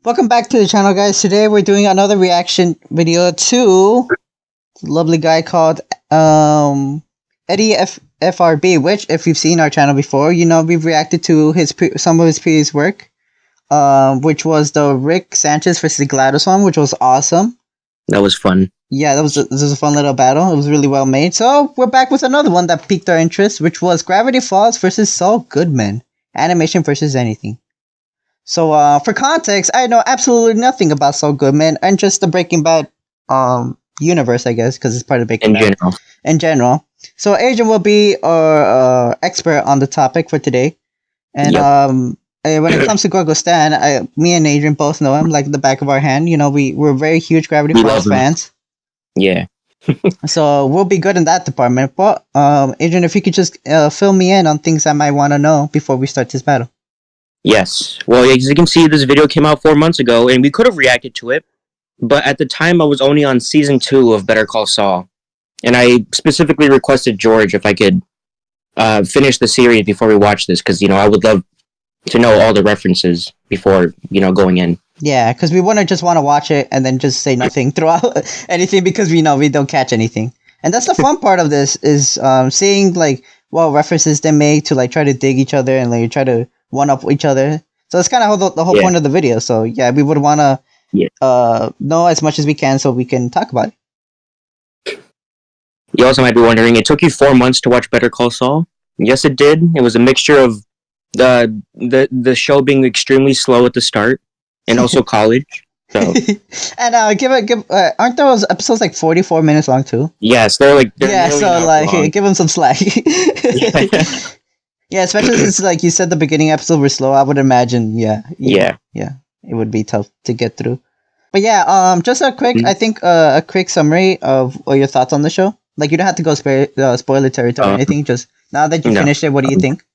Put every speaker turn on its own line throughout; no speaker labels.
Welcome back to the channel, guys. Today we're doing another reaction video to a lovely guy called eddiefrb, which, if you've seen our channel before, you know we've reacted to some of his previous work, which was the Rick Sanchez versus GLaDOS one, which was awesome.
That was fun.
Yeah, this was a fun little battle. It was really well made. So we're back with another one that piqued our interest, which was Gravity Falls versus Saul Goodman, animation versus anything. So, for context, I know absolutely nothing about Saul Goodman and just the Breaking Bad universe, I guess, because it's part of Breaking Bad. In general. So, Adrian will be our expert on the topic for today. And when it comes to Grunkle Stan, me and Adrian both know him like the back of our hand. You know, we're very huge Gravity Falls fans.
Yeah.
So, we'll be good in that department. But, Adrian, if you could just fill me in on things I might want to know before we start this battle.
Yes. Well, as you can see, this video came out 4 months ago, and we could have reacted to it, but at the time, I was only on Season 2 of Better Call Saul, and I specifically requested George if I could finish the series before we watch this, because, you know, I would love to know all the references before, you know, going in.
Yeah, because we wouldn't just want to watch it and then just say nothing throughout anything, because we know we don't catch anything. And that's the fun part of this, is seeing, like, what references they make to, like, try to dig each other and, like, try to one up each other. So that's kind of the whole point of the video. So yeah, we would want to know as much as we can so we can talk about it.
You also might be wondering, it took you 4 months to watch Better Call Saul? Yes, it did. It was a mixture of the show being extremely slow at the start and also college. So
and aren't those episodes like 44 minutes long too?
Yes, they're
so like give them some slack. Yeah, especially since, like you said, the beginning episode were slow. I would imagine, it would be tough to get through. But yeah, just a quick, a quick summary of your thoughts on the show. Like, you don't have to go spoiler territory or anything. Just now that you finished it, what do you think?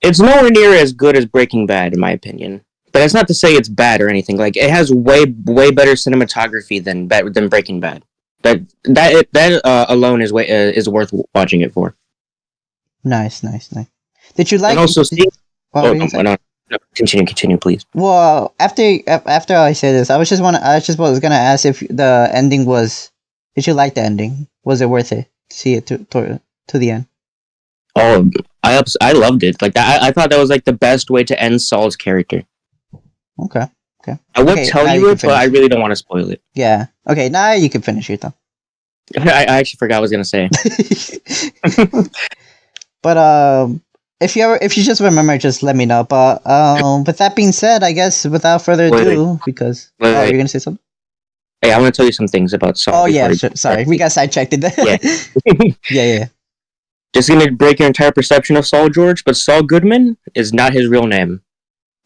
It's nowhere near as good as Breaking Bad, in my opinion. But it's not to say it's bad or anything. Like, it has way better cinematography than Breaking Bad. That alone is worth watching it for.
Nice. Did you like?
And also, continue, please.
Well, after I say this, I was gonna ask if the ending was. Did you like the ending? Was it worth it to see it to the end?
Oh, I loved it. Like, I thought that was like the best way to end Saul's character.
Okay.
I would tell you it, but I really don't want to spoil it.
Yeah. Okay. Now you can finish it though.
I actually forgot what I was gonna say.
But if you just remember, just let me know. But with that being said, I guess without further ado, because you're gonna say something.
Hey, I want to tell you some things about Saul.
Oh yeah, sure. Sorry, we got sidetracked. Yeah.
Just gonna break your entire perception of Saul, George. But Saul Goodman is not his real name.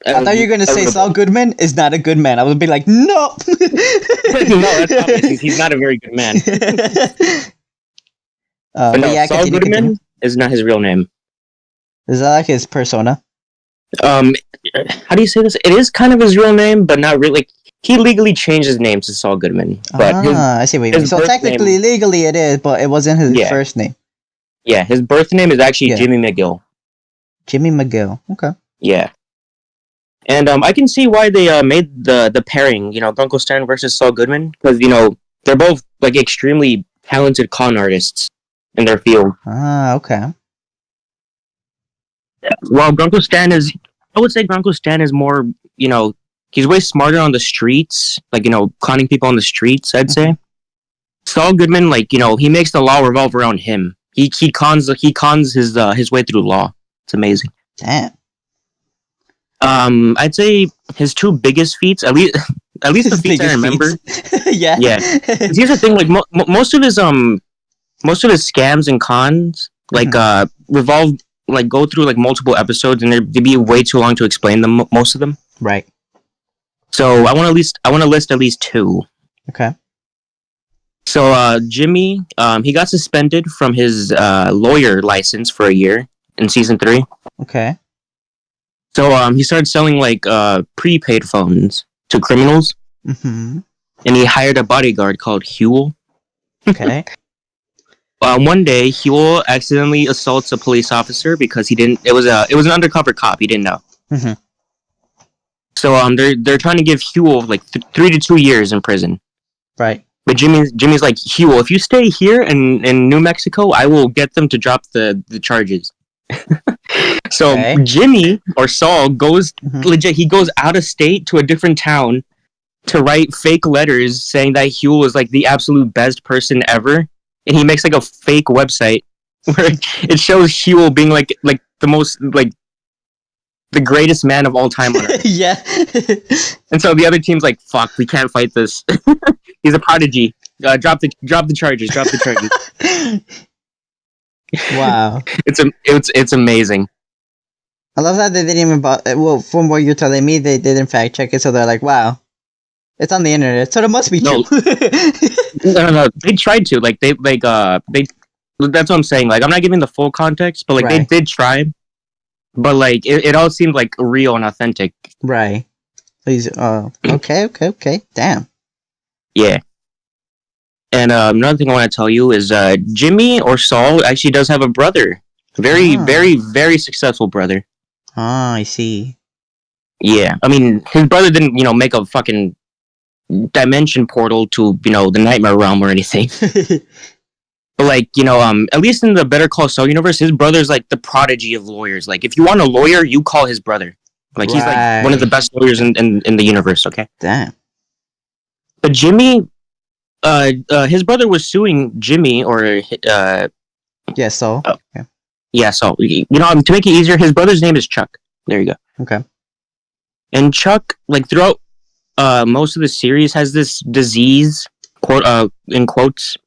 I thought you were gonna say Saul Goodman is not a good man. I would be like, no.
No, that's obvious. He's not a very good man. But no, Saul Goodman is not his real name.
Is that like his persona?
How do you say this? It is kind of his real name, but not really. He legally changed his name to Saul Goodman. But
I see what you mean. So technically, legally it is, but it wasn't his first name.
Yeah, his birth name is actually Jimmy McGill.
Jimmy McGill. Okay.
Yeah. And I can see why they made the pairing, you know, Grunkle Stan versus Saul Goodman, because, you know, they're both like extremely talented con artists in their field.
Okay.
Well, I would say Grunkle Stan is more, you know, he's way smarter on the streets, like, you know, conning people on the streets, I'd say. Saul Goodman, like, you know, he makes the law revolve around him. He cons his way through law. It's amazing.
Damn.
I'd say his two biggest feats, at least the feats I remember.
Yeah.
Here's the thing, like most of his scams and cons, like go through like multiple episodes, and they'd be way too long to explain them. Most of them.
Right.
So I want to list at least two.
Okay.
So Jimmy, he got suspended from his lawyer license for a year in season 3.
Okay.
So he started selling like prepaid phones to criminals.
Mm-hmm.
and he hired a bodyguard called Huel.
Okay.
One day, Huel accidentally assaults a police officer because he didn't. It was an undercover cop. He didn't know.
Mm-hmm.
So they're trying to give Huel like 3 to 2 years in prison.
Right.
But Jimmy's like, Huel, if you stay here in New Mexico, I will get them to drop the charges. So
Okay.
Jimmy or Saul goes
Mhm.
legit. He goes out of state to a different town to write fake letters saying that Huel is like the absolute best person ever, and he makes like a fake website where it shows Huel being like the most like the greatest man of all time on Earth.
Yeah.
And so the other team's like, "Fuck, we can't fight this. He's a prodigy. Drop the charges. Drop the charges."
Wow.
It's amazing.
I love that they didn't even well, from what you're telling me, they didn't fact check it, so they're like, wow, it's on the internet, so it must be true.
No. They tried to they that's what I'm saying. Like, I'm not giving the full context, but like
Right.
they did try, but like it all seemed like real and authentic.
Right. Please. Okay. Damn.
Yeah. And another thing I want to tell you is Jimmy or Saul actually does have a brother. Very successful brother.
Ah, I see.
Yeah. I mean, his brother didn't, make a fucking dimension portal to, the Nightmare Realm or anything. But like, at least in the Better Call Saul universe, his brother's like the prodigy of lawyers. Like, if you want a lawyer, you call his brother. Like, he's like one of the best lawyers in the universe, okay?
Damn.
But Jimmy, his brother was suing Jimmy, or
Yeah, so. Yeah.
Yeah, so to make it easier, his brother's name is Chuck. There you go.
Okay.
And Chuck, like throughout most of the series, has this disease, in quotes.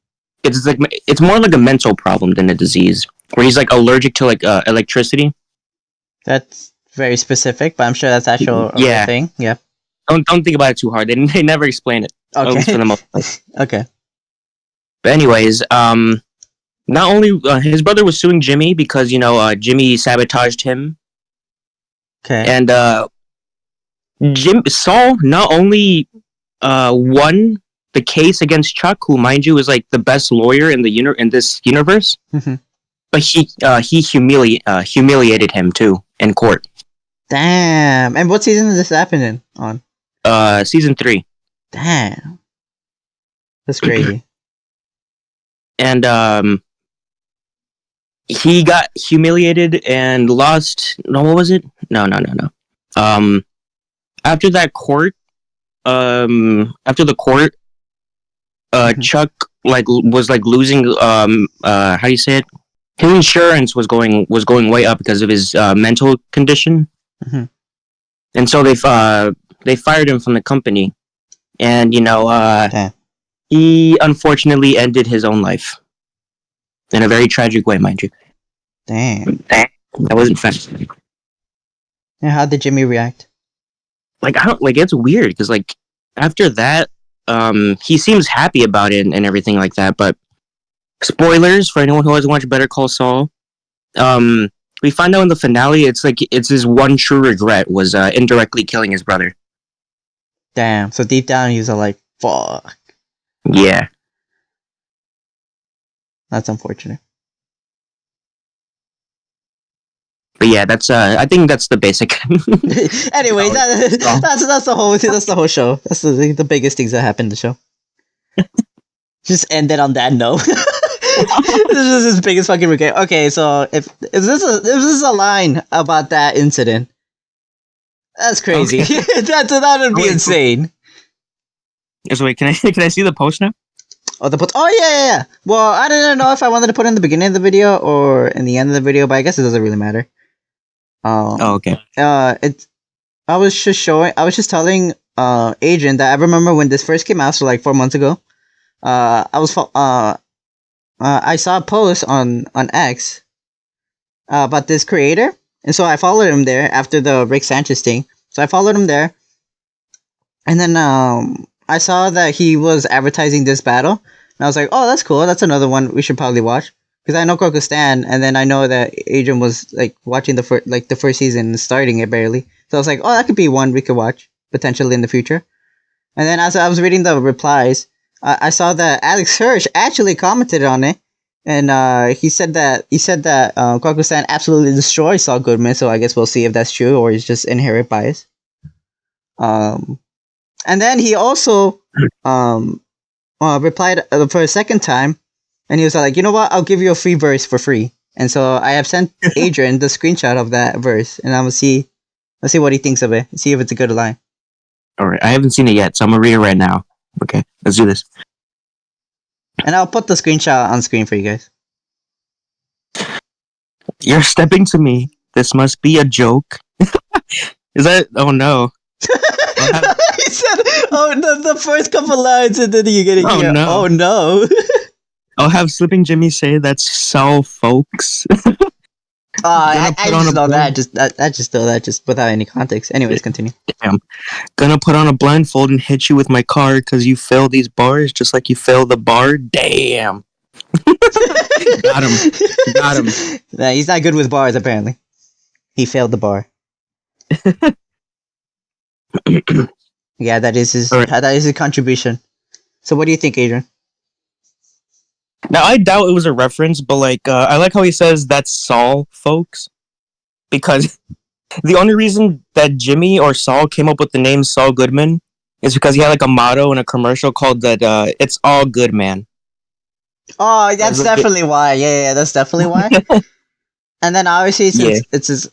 It's more like a mental problem than a disease, where he's like allergic to like electricity.
That's very specific, but I'm sure that's actual a real thing. Yeah.
Don't think about it too hard. They never explain it.
Okay.
At least for the most part.
Okay.
But anyways, not only his brother was suing Jimmy because Jimmy sabotaged him.
Okay.
And Saul not only won the case against Chuck, who, mind you, is like the best lawyer in this universe, but he humiliated him too in court.
Damn. And what season is this happening on?
Season 3.
Damn. That's crazy.
And he got humiliated and lost. No, what was it? No. After that court, after the court, Chuck was losing. How do you say it? His insurance was going way up because of his mental condition, and so they fired him from the company, and he unfortunately ended his own life in a very tragic way, mind you.
Damn.
That wasn't fun.
And how did Jimmy react?
It's weird because after that, he seems happy about it and everything like that. But spoilers for anyone who hasn't watched Better Call Saul. We find out in the finale, it's his one true regret was indirectly killing his brother.
Damn. So deep down, he was like, "Fuck."
Yeah.
That's unfortunate.
But yeah, that's I think that's the basic.
Anyway, that's the whole show. That's the biggest things that happened in the show. Just end it on that note. This is his biggest fucking regret. Okay, so if this is a line about that incident, that's crazy.
Okay.
that would be insane.
So wait, can I see the post now?
Oh, yeah. Well, I didn't know if I wanted to put it in the beginning of the video or in the end of the video, but I guess it doesn't really matter.
Okay.
I was just telling Adrian that I remember when this first came out, so like 4 months ago. I saw a post on X about this creator, and so I followed him there after the Rick Sanchez thing. So I followed him there, and then I saw that he was advertising this battle, and I was like, "Oh, that's cool. That's another one we should probably watch." Because I know Coco Stan, and then I know that Adrian was watching the first season and starting it barely. So I was like, "Oh, that could be one we could watch potentially in the future." And then as I was reading the replies, I saw that Alex Hirsch actually commented on it, and he said that Kwaku-san absolutely destroys Saul Goodman. So I guess we'll see if that's true or it's just inherent bias. And then he also replied for a second time, and he was like, "You know what? I'll give you a free verse for free." And so I have sent Adrian the screenshot of that verse, and let's see what he thinks of it. See if it's a good line.
All right, I haven't seen it yet, so I'm gonna read it right now. Okay, let's do this.
And I'll put the screenshot on screen for you guys.
You're stepping to me. This must be a joke. Is that? Oh no.
He said, "Oh, the first couple lines, and then you get it.
Oh,
here.
no.
Oh no."
I'll have Slipping Jimmy say that's Saul, folks.
I just know that. I just know that just without any context. Anyways, continue.
Damn. Gonna put on a blindfold and hit you with my car because you fail these bars just like you fail the bar. Damn. Got him.
Nah, he's not good with bars, apparently. He failed the bar. Yeah, that is his contribution. So what do you think, Adrian?
Now, I doubt it was a reference, but I like how he says that's Saul, folks. Because the only reason that Jimmy or Saul came up with the name Saul Goodman is because he had like a motto in a commercial called that it's all good, man.
Oh, that's definitely why. Yeah, that's definitely why. And then obviously since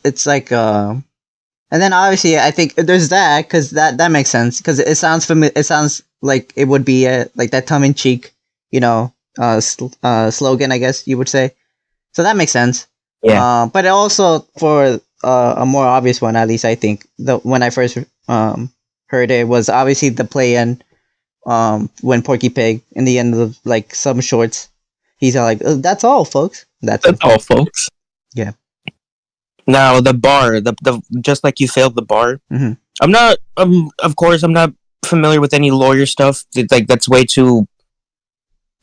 it's like and then obviously I think there's that because that makes sense because it sounds familiar. It sounds like it would be like that tongue in cheek, slogan, I guess you would say. So that makes sense.
Yeah.
But also for a more obvious one, at least I think when I first heard it was obviously the play-in when Porky Pig in the end of like some shorts, he's all like, "That's all, folks. That's
all, folks."
Yeah.
Now the bar, the just like you failed the bar.
Mm-hmm.
I'm not. Of course, I'm not familiar with any lawyer stuff. It's like that's way too.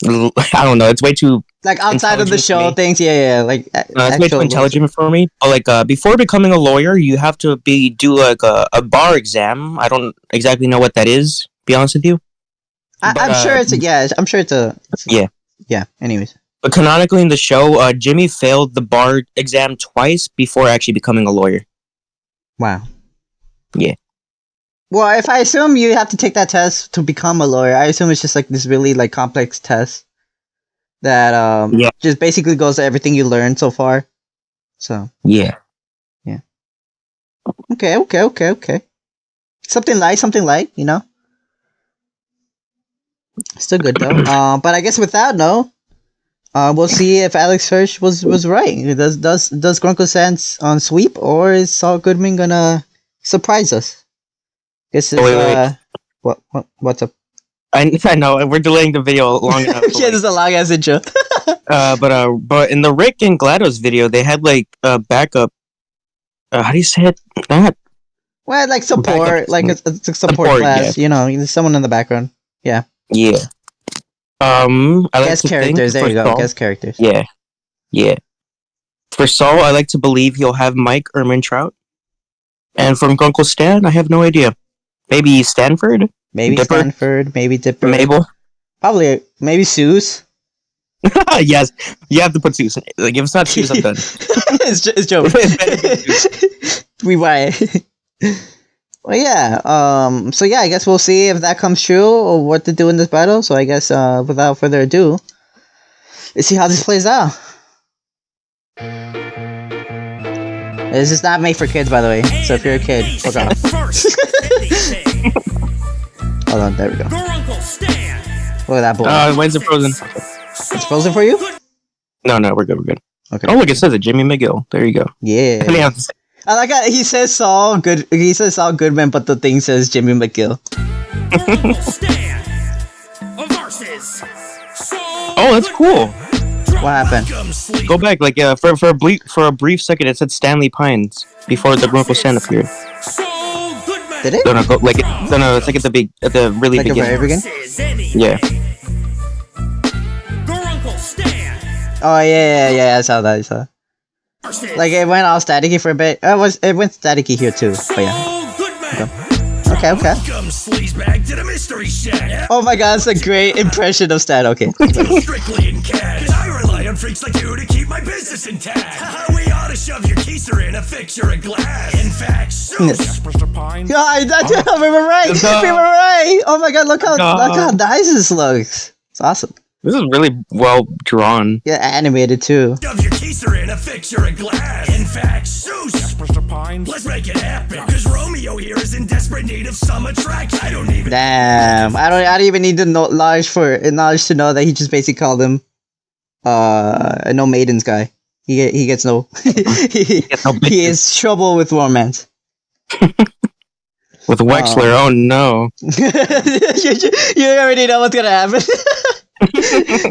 I don't know. It's way too
like outside of the show things. Yeah. Like
it's way too intelligent for me. But before becoming a lawyer, you have to do like a bar exam. I don't exactly know what that is. To be honest with you.
I'm sure it's a yeah. Anyways.
But canonically in the show, Jimmy failed the bar exam twice before actually becoming a lawyer.
Wow.
Yeah.
Well, if I assume you have to take that test to become a lawyer, I assume it's just like this really like complex test that just basically goes to everything you learned so far. So
yeah.
Okay. Something light, Still good though. But I guess with that, we'll see if Alex Hirsch was right. Does Grunkle sense on sweep, or is Saul Goodman gonna surprise us? This is
wait.
What's up?
I know we're delaying the video long enough.
Yeah, this is a long ass intro.
but in the Rick and GLaDOS video, they had like a backup. How do you say it? Not.
Well, like support, like it's a support class.
Yeah.
There's someone in the background. Yeah.
Yeah. I like
guest characters. There you go.
Saul,
guest characters.
Yeah. For Saul, I like to believe he'll have Mike Ehrmantraut. And from Grunkle Stan, I have no idea. Maybe Stanford?
Maybe
Dipper?
Stanford. Maybe Dipper.
Mabel?
Maybe Seuss.
Yes. You have to put Seuss in it. Like, if it's not Seuss, I'm done.
it's Joe. Rewind. Well, yeah. So yeah, I guess we'll see if that comes true or what to do in this battle. So I guess without further ado, let's see how this plays out. This is not made for kids, by the way. So if you're a kid, fuck off. Hold on, there we go. Look at that boy.
When's it frozen?
It's frozen for you?
No, we're good.
Okay.
Oh, look, it says it. Jimmy McGill. There you go.
Yeah. I like how he says Saul Goodman, but the thing says Jimmy McGill.
Oh, that's cool.
What happened?
Go back, for a brief second, it said Stanley Pines before the Grunkle Stan appeared.
Did it?
No, it's like at the really
like
beginning.
At the very beginning?
Yeah.
Oh yeah, I saw that. Like it went all staticky for a bit. It went staticky here too. But yeah. Okay.
Welcome, sleazebag, to the mystery shack.
Oh my god, that's a great impression of Stan. Okay.
Strictly in cash. I rely on freaks like you to keep my business intact. We ought to shove your keister in a fixture of glass. In fact, Mr. Pine.
Yeah, we were right. We were right. Oh my god, look how nice this looks. It's awesome.
This is really well drawn.
Yeah, animated too.
Shove your keister in a fixture of glass. In fact, Mr. Pine. Let's make it happen. Because Romeo here is in desperate need of some attraction. I don't even.
Damn, I don't even need the knowledge to know that he just basically called him a no maidens guy. He gets no he is trouble with romance.
With Wexler, oh no.
you already know what's gonna happen.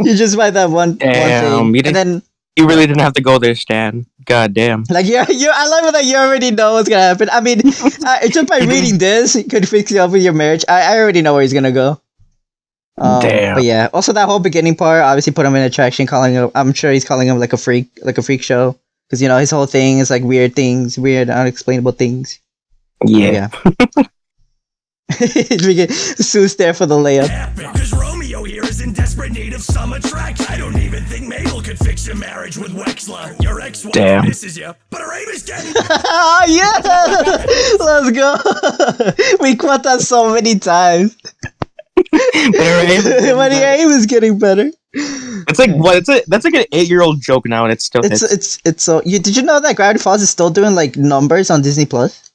You just find that one thing, and then
you really didn't have to go there, Stan. God damn.
Like I like that you already know what's gonna happen. I mean, just by reading this, it could fix you up with your marriage. I already know where he's gonna go.
Damn.
But yeah, also that whole beginning part obviously put him in attraction. I'm sure he's calling him like a freak show, because his whole thing is like weird things, weird unexplainable things.
Yeah.
Sue's there for the layup.
Because Romeo here is in desperate need of some attraction. I don't even think Mabel could fix your marriage with Wexler. Your ex-wife misses you, but her aim is getting.
Oh yeah, let's go. We quote that so many times. But your aim is getting better.
It's like what? That's like an 8-year-old joke now, and it's still.
It's so. Did you know that Gravity Falls is still doing like numbers on Disney Plus,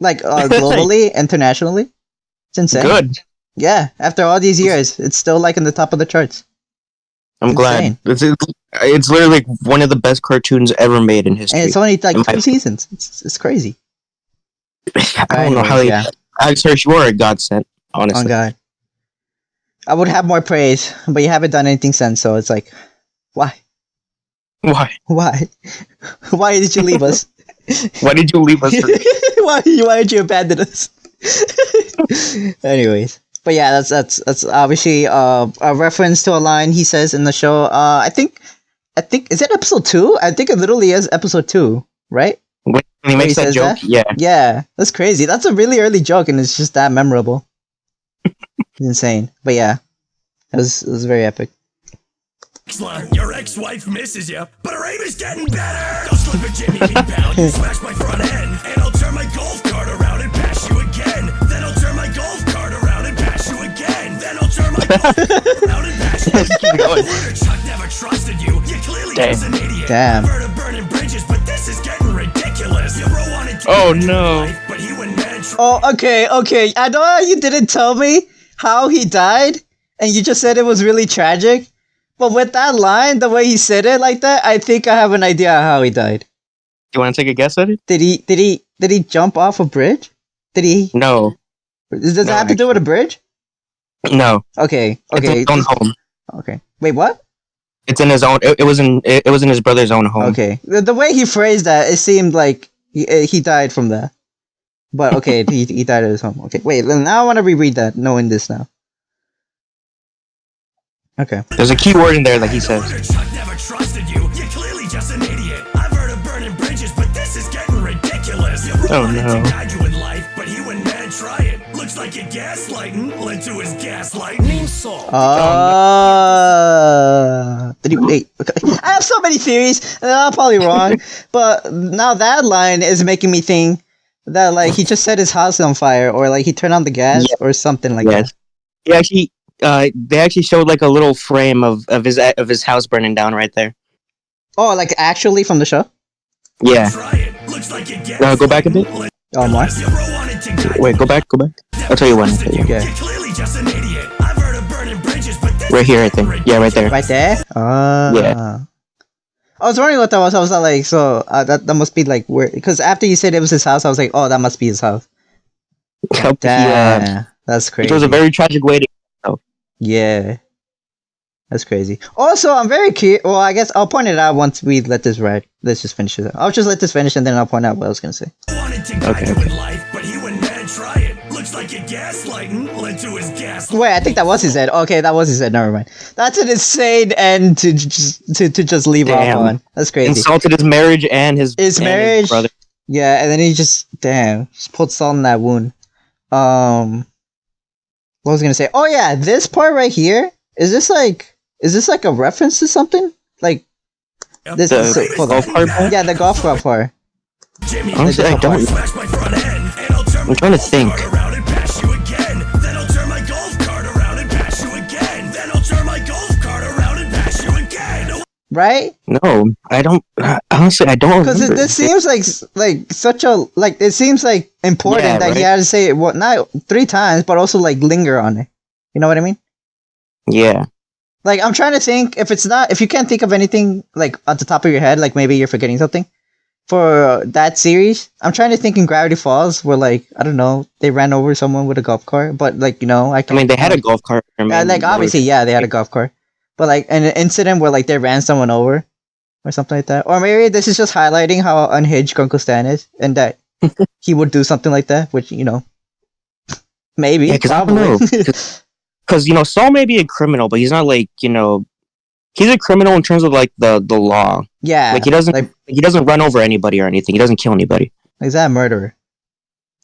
like globally, internationally? It's insane.
Good.
Yeah, after all these years, it's still like in the top of the charts.
I'm glad. It's literally like one of the best cartoons ever made in history.
And it's only like 2 seasons. It's crazy.
I don't know how Alex Hirsch, you are a godsend, honestly.
Oh God. I would have more praise, but you haven't done anything since, so it's like, why?
Why?
Why did you leave us?
Why did you leave us?
Why did you abandon us? Anyways, but yeah, that's obviously a reference to a line he says in the show. I think is it episode 2? I think it literally is episode 2, right?
When he makes that joke,
yeah, that's crazy. That's a really early joke, and it's just that memorable. It's insane, but yeah, it was very epic.
Your ex-wife misses you, but her aim is getting better. Go slip a Jimmy B pound, you smash my front end, and I'll turn my golf cart around and pass you again. Then I'll turn my golf cart around and pass you again. Then I'll turn my golf cart around and pass you again. Chuck never trusted you. You clearly was an idiot.
Damn.
I've heard of burning bridges, but this is getting ridiculous. Your bro wanted to life, but he went mad.
Okay. I know you didn't tell me how he died, and you just said it was really tragic. But with that line, the way he said it like that, I think I have an idea how he died.
You want to take a guess at it?
Did he jump off a bridge? Did he?
No.
Does it have to do with a bridge?
No.
Okay.
It's in his own home.
Okay. Wait, what?
It's in his own. It was in his brother's own home.
Okay. The way he phrased that, it seemed like he died from that. But okay, he died at his home. Okay. Wait. Now I want to reread that, knowing this now. Okay.
There's a key word in there that he says.
Chuck never trusted you. You're clearly just an idiot. I've heard of burning bridges, but this is getting ridiculous. Your bro wanted to guide you in life, but he went mad. Try it. Looks like you're gaslighting. Led to his gaslight. Name Saul.
Did he wait? Okay. I have so many theories, and I'm probably wrong. But now that line is making me think that like he just set his house on fire, or like he turned on the gas, or something like that.
Yeah, actually. They actually showed like a little frame of his house burning down right there.
Oh, like actually from the show?
Yeah. Go back a bit.
Oh my.
Wait, go back. I'll tell you when.
Okay.
Right here, I think. Yeah, right there.
Right there? Yeah. I was wondering what that was. I was like, so that must be like where, because after you said it was his house, I was like, oh, that must be his house. Damn, that's crazy.
It was a very tragic way to.
Yeah, that's crazy. Also, I'm very curious. Well, I guess I'll point it out once we let this ride. Let's just finish it. I'll just let this finish, and then I'll point out what I was gonna say.
Okay.
Wait, I think that was his head. Okay, that was his head. Never mind. That's an insane end to just leave off on. That's crazy.
Insulted his marriage and his
marriage.
His brother.
Yeah, and then he just pulled salt in that wound. what was I gonna say? Oh yeah, this part right here. Is this like a reference to something? Like this
The
hold on.
golf cart part?
Yeah, the golf club part.
Jimmy,
Honestly, I don't.
smash my front end, and I'll turn
I'm trying to think.
around and pass you again. Then I'll turn my golf cart around and pass you again. Then I'll turn my golf cart around and pass you again.
Right?
No, I don't. Honestly, I don't.
Because
Remember.
this seems like such a it seems like important
Yeah,
that he
right?
had to say it not 3 times, but also like linger on it. You know what I mean?
Yeah.
Like I'm trying to think if you can't think of anything like at the top of your head, like maybe you're forgetting something for that series. I'm trying to think in Gravity Falls where like I don't know they ran over someone with a golf cart, but like
I mean, they had a golf cart.
like obviously they had a golf cart, but like an incident where like they ran someone over or something like that, or maybe this is just highlighting how unhinged Grunkle Stan is and that he would do something like that, which maybe
Yeah, because I don't know. Because Saul may be a criminal, but he's not like he's a criminal in terms of like the law.
yeah,
Like he doesn't
like
he doesn't run over anybody or anything. He doesn't kill anybody.
is that a murderer?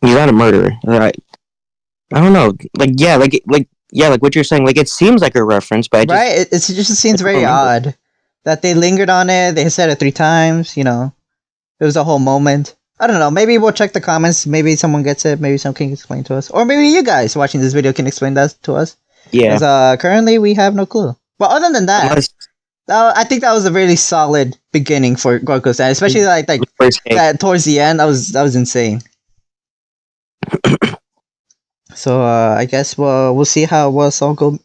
He's not a murderer. I don't know. Like what you're saying. Like it seems like a reference, but I just,
Right? It just seems very
remember.
odd that they lingered on it. They said it 3 times. It was a whole moment. I don't know. Maybe we'll check the comments. Maybe someone gets it. Maybe someone can explain to us, or maybe you guys watching this video can explain that to us.
yeah.
Because currently we have no clue. But other than that,
Unless
I think that was a really solid beginning for Grunkle Stan, especially like
the first game.
that towards the end. That was insane. So I guess we'll see how Saul go,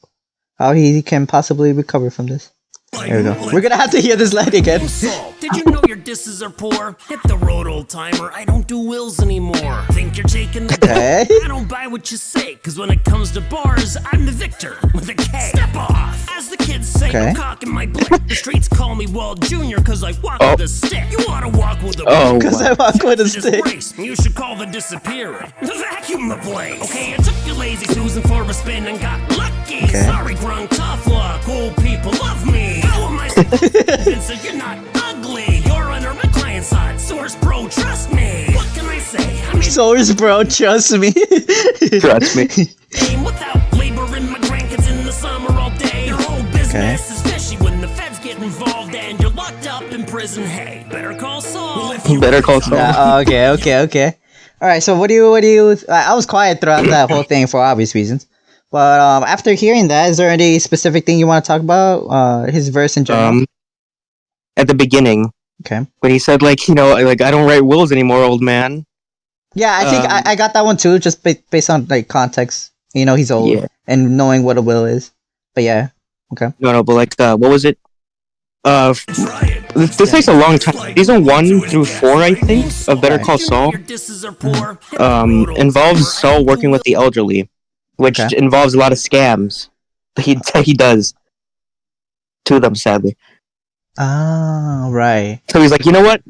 how he can possibly recover from this. There we go. We're gonna have to hear this line again.
Saul, did you know your disses are poor? Hit the road, old timer. I don't do wills anymore. Think you're taking the
Okay.
I don't buy what you say, cause when it comes to bars, I'm the victor with a K. Step off! As the kids say,
Okay.
I'm cocking my blick. The streets call me Walt Jr. cause I walk with a stick. You ought to walk with a
Oh,
Because I walk with a
It's a
stick.
disgrace. You should call the disappearing. Vacuum the place. Okay, I took your lazy Susan for a spin and got lucky.
Okay.
Sorry, Grunk, tough luck. Old people love me. How am I so you're not ugly? You're under my client side. Source bro, trust me. What can I say? I mean,
Source, bro, trust me.
Trust me.
game without laboring my grandkids in the summer all day. Your whole business is fishy when the feds get involved and you're locked up in prison. Hey, better call Saul.
Better call Saul.
Okay. All right. So what do you? I was quiet throughout that whole thing for obvious reasons. But after hearing that, is there any specific thing you want to talk about? His verse in general.
At the beginning,
Okay.
when he said like I don't write wills anymore, old man.
Yeah, I think I got that one too, just based on like context. He's old
Yeah.
and knowing what a will is. But yeah. Okay.
No, but like what was it? This takes a long time. Season 1 through 4, I think, of Better Call Saul,
Your disses are poor. Hit the road, old
involves
timer.
Saul working with the elderly, which
Okay.
involves a lot of scams. He does to them, sadly.
Ah, right.
So he's like, you know what?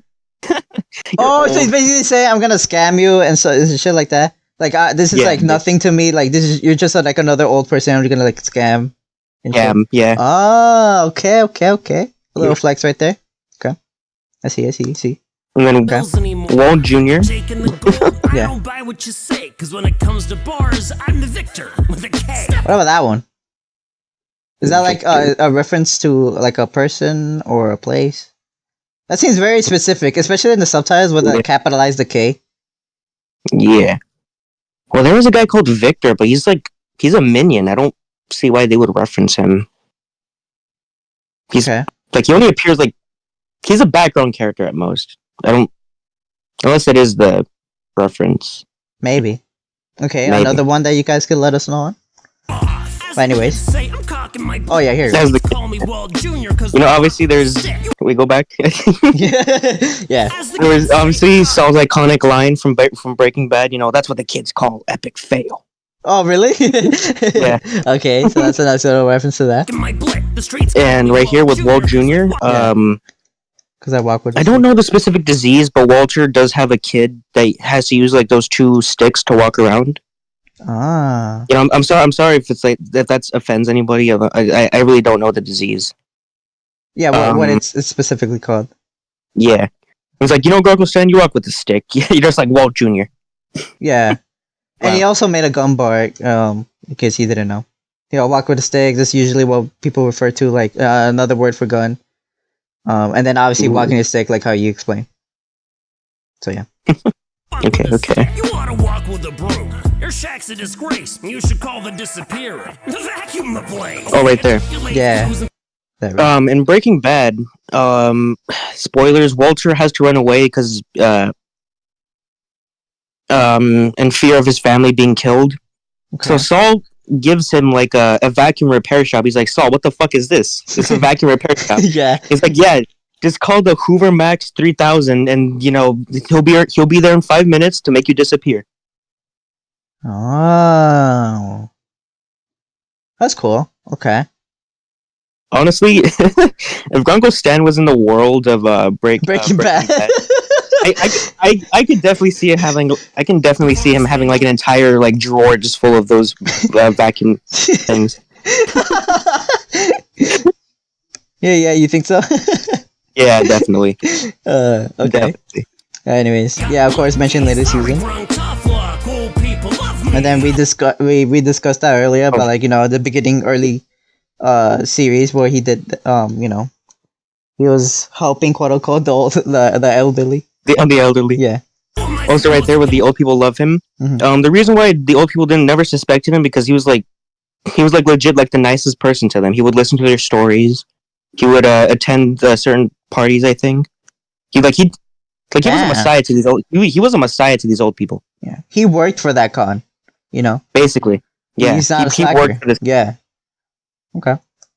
Oh, so he's basically saying I'm gonna scam you and so shit like that. Like this is
Yeah.
like nothing to me. Like you're just like another old person. I'm gonna like scam. And shit.
Yeah.
Oh, okay. A little flex right there. Okay. I see.
And then
Bills anymore.
Walt Jr.
Taking the gold. I
Yeah.
don't buy what you say, cause when it comes to bars, I'm the victor with a K.
What about that one? Is that like a reference to like a person or a place? That seems very specific, especially in the subtitles where they capitalize the K.
Yeah. Well, there was a guy called Victor, but he's a minion. I don't see why they would reference him. He's
Okay.
like he only appears like he's a background character at most. I don't unless it is the reference.
Maybe. Okay,
Maybe.
another one that you guys could let us know on. But anyways.
Say, I'm cocking my
Oh yeah, here.
That was the
Call me Walt Jr. cause
obviously there's can we go back?
Yeah.
There was obviously Saul's iconic line from Breaking Bad, that's what the kids call epic fail.
Oh really?
Yeah.
Okay, so that's a nice little reference to that.
my blick. The streets
And right here with Walt Jr.,
Because I walk with.
I don't know the specific disease, but Walter does have a kid that has to use like those 2 sticks to walk around.
Ah.
I'm sorry if it's like if that offends anybody. I really don't know the disease.
Yeah, what it's specifically called.
Yeah, it's like Grunkle Stan, you walk with a stick. You're just like Walt Jr.
Yeah. And he
Wow.
also made a gun bar, in case you didn't know. Walk with a stick. That's usually what people refer to, like another word for gun. And then obviously
Ooh.
walking a stick, like how you explained. So yeah.
Okay, okay.
You ought to walk with a broom. Your shack's a disgrace. You should call the disappearer. Vacuum the place.
Oh, right there.
Yeah. That right.
In Breaking Bad, spoilers, Walter has to run away because in fear of his family being killed.
Okay.
So Saul gives him like a vacuum repair shop. He's like, Saul, what the fuck is this? It's a vacuum repair shop.
Yeah.
It's like, yeah, just call the Hoover Max 3000, and he'll be there in 5 minutes to make you disappear.
Oh. That's cool. Okay.
Honestly, if Grunkle Stan was in the world of
Breaking Bad.
I could definitely see it having. I can definitely see him having like an entire like drawer just full of those vacuum things.
Yeah, you think so?
Yeah, definitely.
Okay.
Definitely.
Anyways, yeah, of course, mentioned later season. And then we discussed that earlier about like the beginning early series where he did he was helping quote unquote the elderly.
The elderly.
Yeah.
Also, right there, with the old people love him.
Mhm.
The reason why the old people never suspected him because he was like legit like the nicest person to them. He would listen to their stories. He would attend certain parties. I think he was a
Yeah.
messiah to these old. He was a messiah to these old people.
Yeah. He worked for that con.
Basically, yeah.
He's not a
he
slacker.
worked for this.
Yeah. Okay.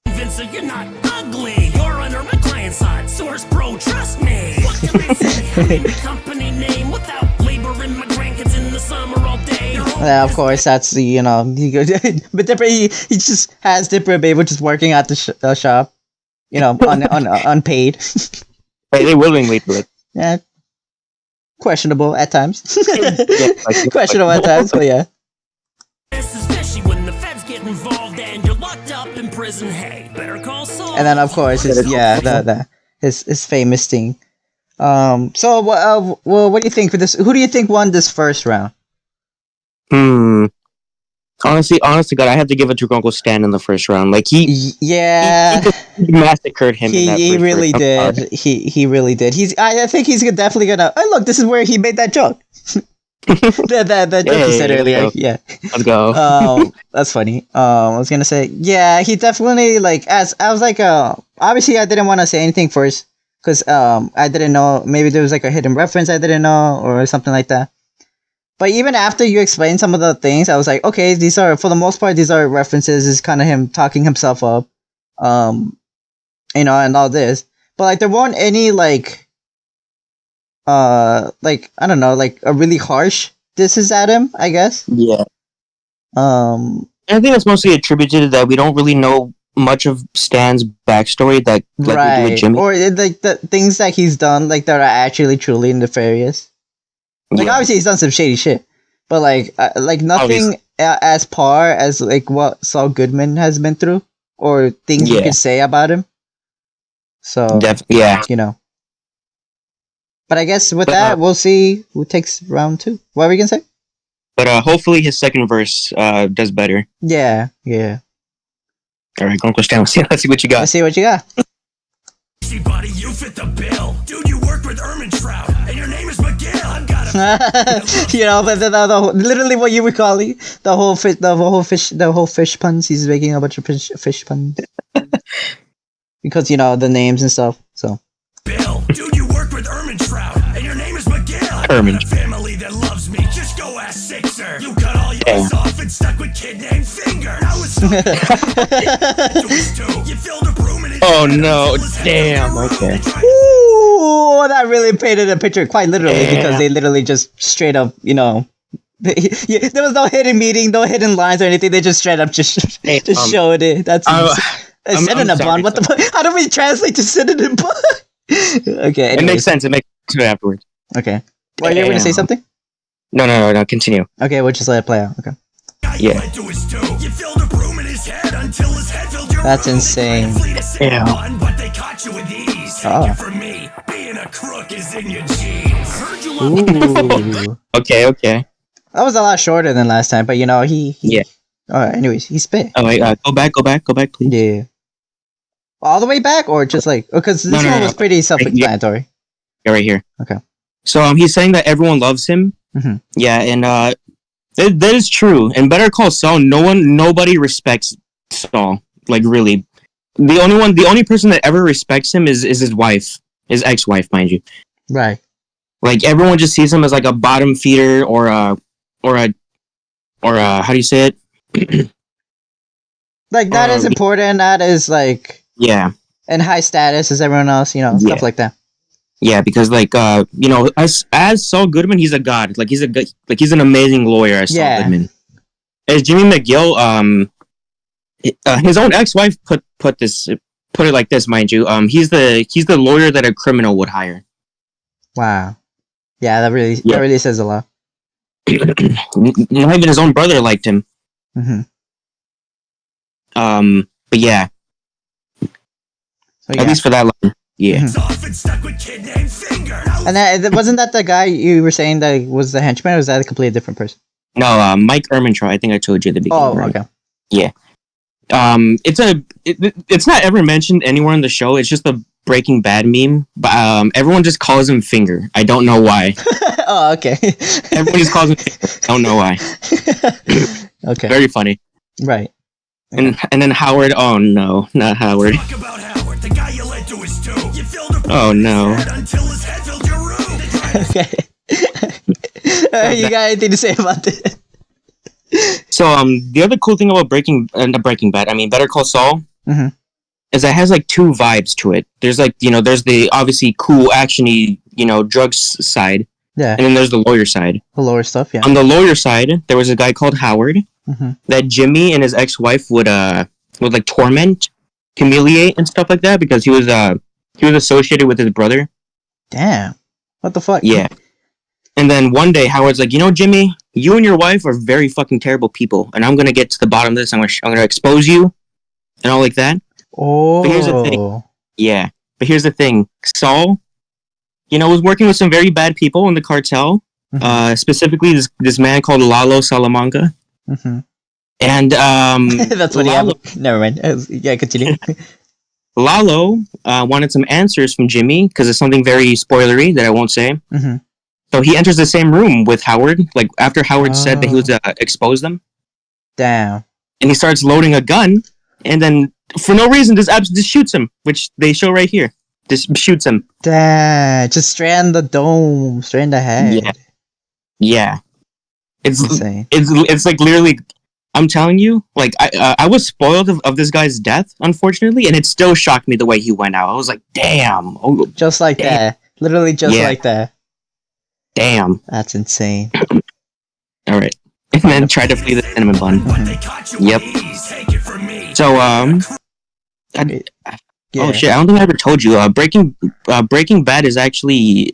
Vincent, you're not ugly. You're under my client's side. Source bro, trust me. What can I say? I mean, the company name without laboring my grandkids in the summer all day.
Yeah, of course, that's the he goes, but Dipper he just has Dipper Babe, which is working at the shop, unpaid.
Hey, they willingly do it.
Yeah, questionable at times.
Yeah, like-
Questionable at times, but yeah.
This is fishy when the feds get involved and you're locked up in prison. Hey, better call Saul.
And then of course, his famous thing. So what do you think for this? Who do you think won this first round?
Honestly, God, I have to give it to Grunkle Stan in the first round. Like he massacred him. In that
He
first
really
round.
did. He really did. I think he's definitely gonna. Oh look, this is where he made that joke. that joke he said earlier.
Go.
Yeah.
Let's go.
That's funny. I was gonna say, yeah, he definitely obviously I didn't want to say anything first because I didn't know, maybe there was like a hidden reference I didn't know or something like that. But even after you explained some of the things, I was like, okay, these are, for the most part, these are references. It's kind of him talking himself up, and all this. But like, there weren't any I don't know, like a really harsh disses at him, I guess.
Yeah.
Um,
I think that's mostly attributed to that we don't really know much of Stan's backstory that we do
right.
with Jimmy.
Or like the things that he's done, like that are actually truly nefarious. Like,
Yeah.
obviously he's done some shady shit, but like nothing as par as like what Saul Goodman has been through, or things you
Yeah.
could say about him. So
Yeah.
But I guess with
But,
that, we'll see who takes round 2. What were you gonna say?
But hopefully his second verse does better.
Yeah.
All right, Grunkle Stan, let's see what you got.
Let's see what you got.
See, buddy, you fit the bill. Dude, you work with Ermin Trout, and your name is McGill. I've got
But the literally what you were calling the whole fish puns. He's making a bunch of fish puns because the names and stuff. So
bill. Dude, you work with Ermin Trout, and your name is McGill.
Ermin.
A family that loves me. Just go ask Sixer. You cut all yours off and stuck with kid named Finger. Now it's you filled a broom in his
Oh
head
no!
until his head
Damn.
felt
Okay.
ooh, that really painted a picture quite literally because they literally just straight up, there was no hidden meaning, no hidden lines or anything. They just straight up just showed it. That's a synonym bond. What the fuck? How do we translate to synonym bond? Okay,
It
anyways.
makes sense. It makes sense afterwards.
Okay. Well, you were gonna say something?
No. Continue.
Okay, we'll just let it play out. Okay.
Yeah.
You filled a broom in his head until his head filled your
That's
room.
insane.
Yeah.
But they caught you with ease.
Oh.
Take it from me, being a crook is in your genes. Heard you love
Ooh.
Okay.
That was a lot shorter than last time, but he
Yeah.
Anyways, he spit.
Oh wait, go back, please.
Yeah. All the way back, or just like because this one was pretty self-explanatory.
Yeah, right here.
Okay.
So he's saying that everyone loves him.
Mhm.
Yeah, and that is true. And Better Call Saul, nobody respects Saul. Like really, the only person that ever respects him is his wife, his ex-wife, mind you.
Right.
Like everyone just sees him as like a bottom feeder or a how do you say it?
Like not as important, not as like
Yeah.
and high status as everyone else, stuff like that.
Yeah, because like as Saul Goodman, he's a god. Like he's an amazing lawyer as Saul Goodman. As Jimmy McGill, his own ex-wife put it like this, mind you. He's the lawyer that a criminal would hire.
Wow. Yeah, that really says a lot.
Not even his own brother liked him.
Mm-hmm.
But yeah. At least for that line. Yeah.
Mm-hmm. And that wasn't that the guy you were saying that was the henchman, or was that a completely different person?
No, Mike Ehrmantraut. I think I told you at the beginning.
Oh, okay.
Yeah. It's not ever mentioned anywhere in the show. It's just a Breaking Bad meme. But everyone just calls him Finger. I don't know why.
Oh, okay.
Everyone just calls him Finger. I don't know why.
Okay.
Very funny.
Right.
And then Howard. Oh no, not Howard.
Talk about Howard, the guy you led to his tomb. You filled a
Oh no.
until his head filled your room.
Okay. You got anything to say about this?
So the other cool thing about Breaking Bad, I mean Better Call Saul,
mm-hmm.
is that it has like two vibes to it. There's like there's the obviously cool actiony drugs side,
yeah,
and then there's the lawyer side.
The lawyer stuff, yeah.
On the lawyer side, there was a guy called Howard
mm-hmm.
that Jimmy and his ex-wife would like torment, humiliate, and stuff like that because he was associated with his brother.
Damn, what the fuck?
Yeah. And then one day Howard's like, Jimmy, you and your wife are very fucking terrible people, and I'm gonna get to the bottom of this. I'm gonna expose you, and all like that.
Oh.
But here's the thing. Yeah. But here's the thing. Saul, was working with some very bad people in the cartel. Mm-hmm. Specifically this man called Lalo Salamanca.
Mm-hmm.
And
that's what Lalo, never mind. Yeah, continue.
Lalo wanted some answers from Jimmy because it's something very spoilery that I won't say.
Mm-hmm.
So he enters the same room with Howard, like after Howard said that he was expose them.
Damn.
And he starts loading a gun, and then for no reason, just shoots him, which they show right here. Just shoots him.
Damn. Just strand the dome, strand the head.
Yeah. It's
insane.
It's like literally, I'm telling you, like I was spoiled of this guy's death, unfortunately, and it still shocked me the way he went out. I was like, damn. Oh,
just like that. Literally just like that.
Damn.
That's insane.
All right. And then try to flee the cinnamon bun.
Mm-hmm.
Yep. So, oh shit, I don't think I ever told you. Breaking Bad is actually...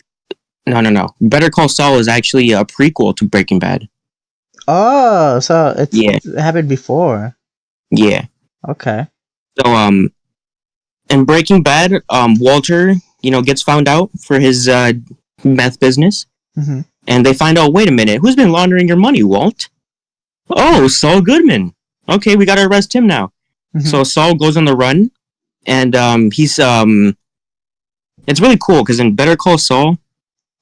No. Better Call Saul is actually a prequel to Breaking Bad.
Oh, so it happened before.
Yeah.
Okay.
So, in Breaking Bad, Walter, gets found out for his meth business.
Mm-hmm.
And they find out, wait a minute, who's been laundering your money, Walt? Oh, Saul Goodman. Okay, we gotta arrest him now. Mm-hmm. So Saul goes on the run, and he's it's really cool because in Better Call Saul,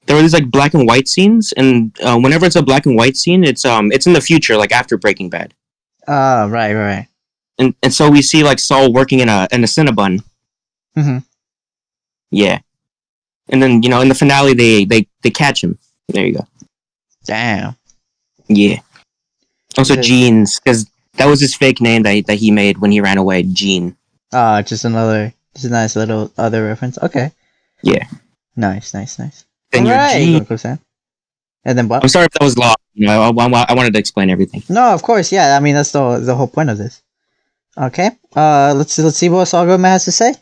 there were these like black and white scenes, and whenever it's a black and white scene, it's in the future, like after Breaking Bad.
Oh, right.
And so we see like Saul working in a Cinnabon.
Mm-hmm.
Yeah. And then, in the finale, they catch him. There you go.
Damn.
Yeah. Also, Jeans, because that was his fake name that he made when he ran away. Gene.
Just a nice little other reference. Okay.
Yeah.
Nice.
Then
All right.
Gene.
And then what?
I'm sorry if that was long. I wanted to explain everything.
No, of course, yeah. I mean, that's the whole point of this. Okay. Let's see what Saul Goodman has to say.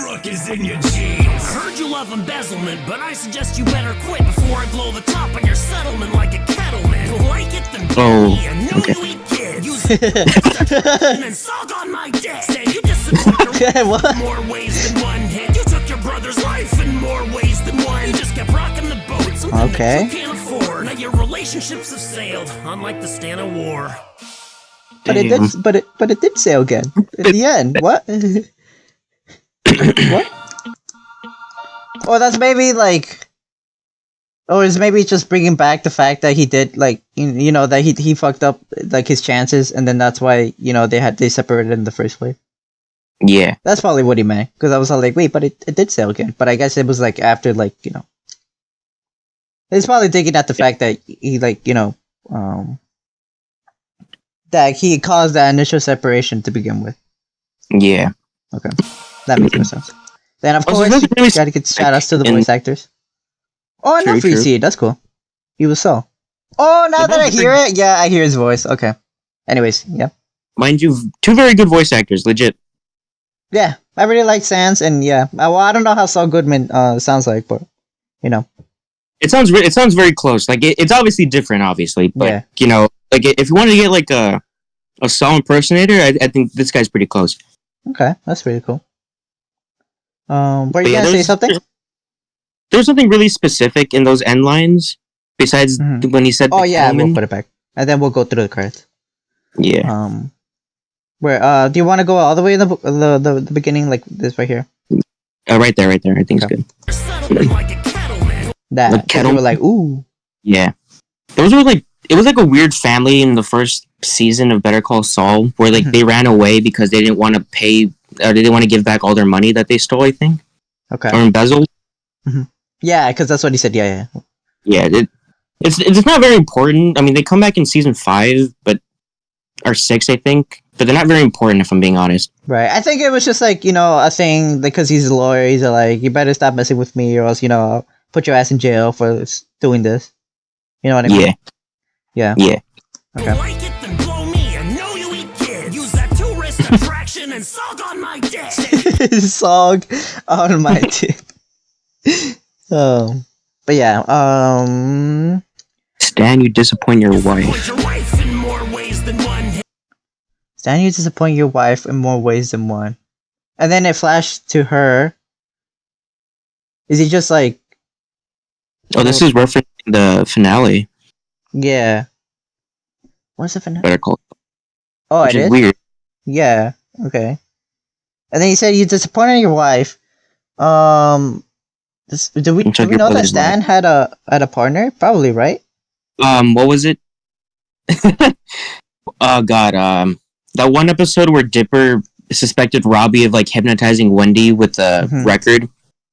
Rook is in your jeans.
Heard you love embezzlement, but I suggest you better quit before I blow the top on your settlement like a kettleman. Like it then
okay.
You eat kids. Use and then suck on my dick. Say you disappoint your
What?
more ways than one hit. You took your brother's life in more ways than one. You just kept rocking the boat. Something
Okay.
that you can't afford. Now you're relationships have sailed, unlike the stand of war.
But it
Damn.
did. But it did sail again at the end. What? What? Or that's maybe like, or is maybe just bringing back the fact that he did like you know that he fucked up like his chances, and then that's why they separated in the first place.
Yeah.
That's probably what he meant, because I was all like, wait, but it did sail again. But I guess it was like after like he's probably digging at the fact that he that he caused that initial separation to begin with.
Yeah.
Okay, that makes more sense. Then of
Also,
course
look,
you
there was-
gotta get shout outs to the
in-
voice actors. Oh, I know
True, true.
3C. That's cool. He was Saul. Oh, now that I hear it, yeah, I hear his voice. Okay. Anyways, yeah.
Mind you, two very good voice actors, legit.
Yeah, I really like Sans, and yeah. Well, I don't know how Saul Goodman sounds like, but
It sounds very close. Like it's obviously different, obviously, but
Yeah.
like if you want to get like a Saul impersonator, I think this guy's pretty close.
Okay, that's really cool. Were
But
you
yeah,
gonna say something?
There's something really specific in those end lines, besides
Mhm.
when he said.
Oh
the
yeah, we'll
Kelman.
put it back, and then we'll go through the cards.
Yeah.
Where do you want to go all the way in the beginning, like this right here?
Right there. I think it's
Okay.
good.
Settling like a cattleman.
That
The
'cause you were like, ooh.
Yeah. Those were like it was like a weird family in the first season of Better Call Saul, where like
Mhm.
they ran away because they didn't want to pay, or they didn't want to give back all their money that they stole, I think,
Okay.
or embezzled.
Yeah, because that's what he said. Yeah.
Yeah, it's not very important. I mean, they come back in season 5, or 6, I think, but they're not very important if I'm being honest.
Right. I think it was just like, a thing because he's a lawyer. He's like, you better stop messing with me or else, I'll put your ass in jail for doing this. You know what I mean?
Yeah.
Yeah.
You like it, then blow me. I know you eat kids. Use that 2-wrist attraction and suck on my dick.
Song on my tip. But yeah.
Stan, you disappoint your
Disappoint
wife.
your wife in more ways than one.
Stan, you disappoint your wife in more ways than one. And then it flashed to her. Is he just like,
Oh, this is referencing the finale.
yeah. What's the finale?
Better Call,
Oh,
which
it
is
is?
weird.
Yeah. Okay. And then he said you disappointed your wife. Do we
Took
know
your
that
brother's
Stan had a partner? Probably, right?
What was it? Oh God, that one episode where Dipper suspected Robbie of like hypnotizing Wendy with the
Mhm.
record.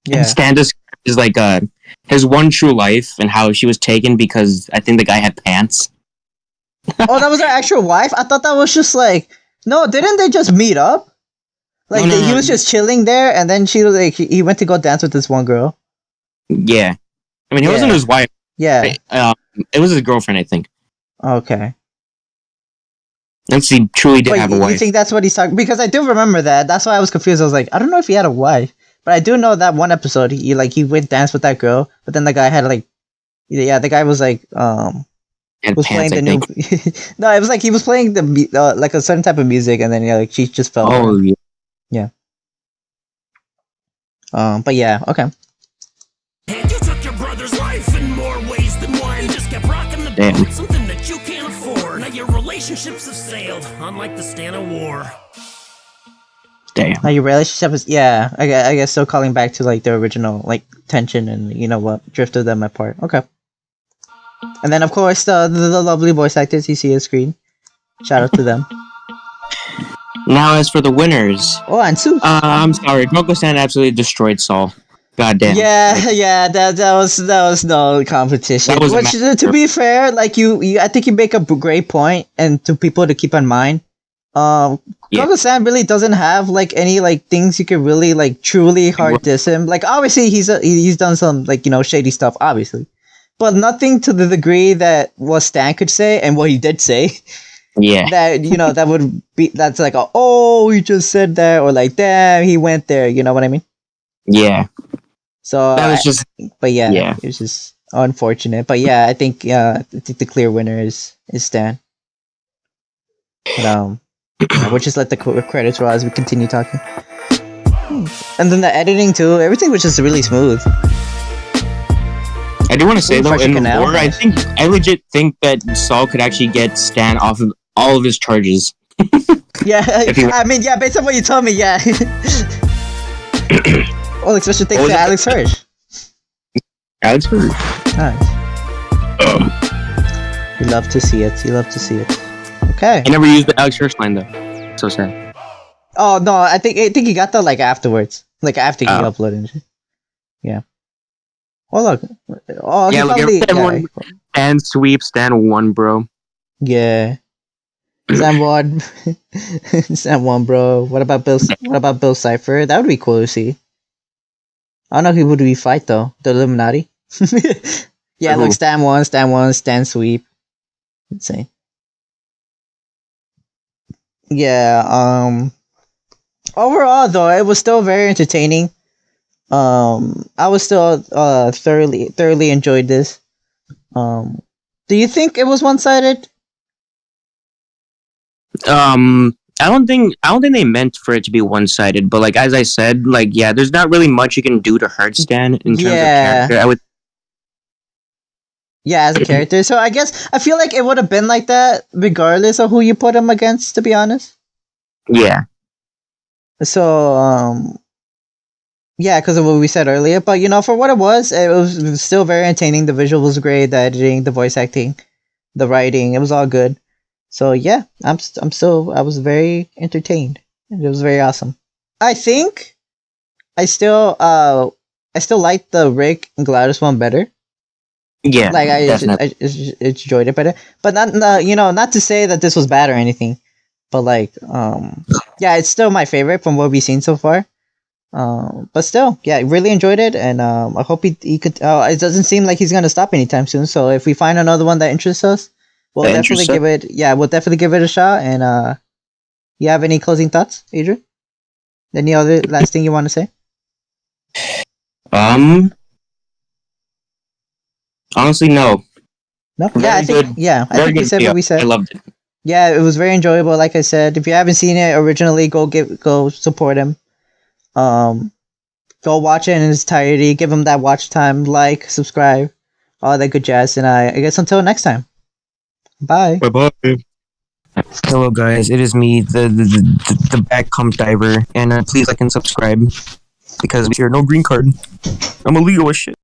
Yeah.
And Stan is like his one true life and how she was taken because I think the guy had pants.
Oh, that was her actual wife? I thought that was just like, no, didn't they just meet up? Like
No,
he was just chilling there, and then she was like, he went to go dance with this one girl.
Yeah, I mean, it wasn't
Yeah.
his wife.
Yeah.
It was his girlfriend, I think.
Okay.
And he truly did
But
have a
you
wife.
think that's what he's talking? Because I do remember that. That's why I was confused. I was like, I don't know if he had a wife, but I do know that one episode he went dance with that girl, but then the guy had like, yeah, the guy was like
And
was
pants,
playing
I
the
think.
new. No, it was like he was playing the like a certain type of music, and then like she just fell.
Oh
for him.
yeah.
But yeah, okay.
And you took your brother's life in more ways than one. Just kept rocking the
Damn.
boat, something that you can't afford. Now your relationships have sailed, unlike the stand of war.
Damn.
Now your relationship is I guess still calling back to like the original like tension and what drifted them apart. Okay. And then of course the lovely voice actors you see on screen. Shout out to them.
Now, as for the winners,
Oh, and Sue.
I'm sorry, Grunkle absolutely destroyed Saul. God damn.
Yeah, that was no competition.
That was a
Which, to be fair, like you, I think you make a great point, and to people to keep in mind,
Yeah.
Grunkle Stan really doesn't have like any like things you could really like truly hard diss him. Like obviously he's done some like shady stuff, obviously, but nothing to the degree that what Stan could say and what he did say.
Yeah.
That that would be that's like he just said that, or like damn he went there. You know what I mean?
Yeah.
So
That was just
but yeah,
Yeah.
it was just unfortunate. But yeah, I think the clear winner is Stan. But, we'll just let the credits roll as we continue talking. And then the editing too, everything was just really smooth.
I do want to say
Ooh,
though,
fresh
in
canal,
lore,
nice.
I legit think that Saul could actually get Stan off of all of his charges.
Yeah,
If he-
I mean, yeah, based on what you told me, yeah. Well, special thanks
What was
to
it?
Alex Hirsch.
Alex Hirsch.
Nice. You love to see it. You love to see it. Okay.
I never used the Alex Hirsch line though. So sad.
Oh no, I think he got that like afterwards, like after he
Oh.
uploaded. And shit. Yeah. Oh look. Oh, he
Yeah, look,
probably.
everyone- Stan sweep, Stan won, bro.
Yeah. Stan one. Stan one, bro. What about Bill Cipher? That would be cool to see. I don't know who would we fight though. The Illuminati. Yeah,
Who?
look, Stan one, Stan sweep. Insane. Yeah. Overall, though, it was still very entertaining. I was still thoroughly enjoyed this. Do you think it was one-sided?
I don't think they meant for it to be one-sided, but like as I said, like yeah, there's not really much you can do to hurt Stan in terms of character. I would
Yeah, as a character. So I guess I feel like it would have been like that regardless of who you put him against. To be honest.
yeah.
So yeah, because of what we said earlier. But for what it was still very entertaining. The visual was great, the editing, the voice acting, the writing, it was all good. So yeah, I was very entertained. It was very awesome. I think I still like the Rick and Gladys one better.
Yeah,
Like I
definitely.
enjoyed it better, but not to say that this was bad or anything, but like yeah, it's still my favorite from what we've seen so far. But still, yeah, I really enjoyed it, and I hope he could. It doesn't seem like he's gonna stop anytime soon. So if we find another one that interests us, we'll
That
definitely
interests
give it. Yeah, we'll definitely give it a shot. And you have any closing thoughts, Adrian? Any other last thing you want to say?
Honestly, no.
No.
Very
Yeah, I think.
good.
Yeah, I
Very
think we
good
said
video.
what we said.
I loved it.
Yeah, it was very enjoyable. Like I said, if you haven't seen it originally, go support him. Go watch it in its entirety. Give him that watch time. Like, subscribe, all that good jazz. And I guess until next time. Bye.
Bye.
Hello, guys. It is me, the back comp diver, and please like and subscribe because if you're no green card, I'm illegal as shit.